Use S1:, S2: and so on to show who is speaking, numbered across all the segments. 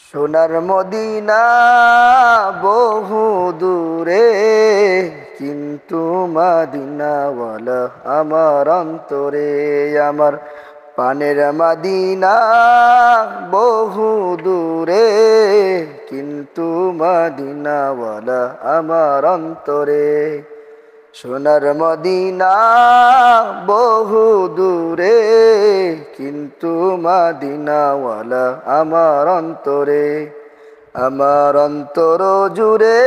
S1: সোনার মদিনা বহু দূরে, কিন্তু মদিনাওয়ালা আমার অন্তরে। আমার পানের মদিনা বহু দূরে, কিন্তু মদিনাওয়ালা আমার অন্তরে। সোনার মদিনা বহু দূরে, কিন্তু মদিনাওয়ালা আমার অন্তরে। আমার অন্তর জুড়ে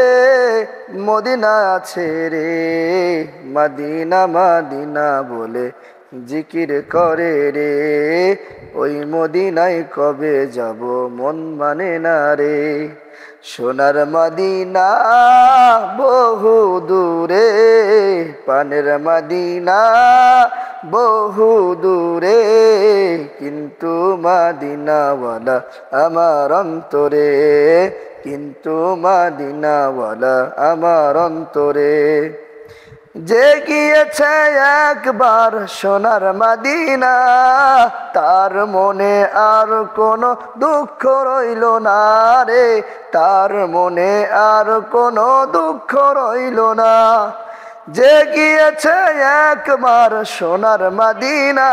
S1: মদিনা আছে রে, মদিনা মদিনা বলে জিকির করে রে। ওই মদিনায় কবে যাব মন মানে না রে। সোনার মদিনা বহু দূরে, পানের মদিনা বহু দূরে, কিন্তু মদিনাওয়ালা আমার অন্তরে। কিন্তু মদিনাওয়ালা আমার অন্তরে। যে গিয়েছে একবার সোনার মদিনা, তার মনে আর কোনো দুঃখ রইল না রে। তার মনে আর কোনো দুঃখ রইল না। যে গিয়েছে একবার সোনার মদিনা,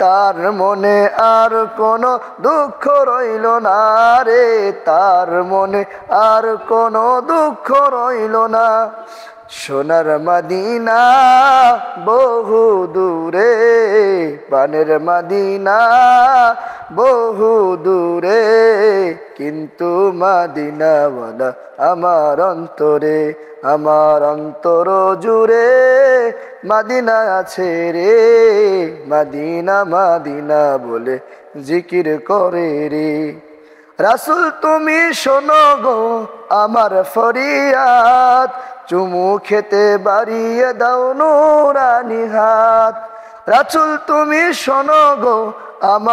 S1: তার মনে আর কোনো দুঃখ রইল না রে। তার মনে আর কোনো দুঃখ রইল না। সোনার মদিনা বহু দূরে, পানের মদিনা বহু দূরে, কিন্তু মদিনাওয়ালা আমার অন্তরে। আমার অন্তর জুড়ে মদিনা আছে রে, মদিনা মদিনা বলে জিকির করে রে। রাসূল তুমি শোনো গো আমার ফরিয়াদ, চুমু খেতে বাড়িয়ে দাও নুরানি হাত। রাসূল তুমি শোনো গো আমার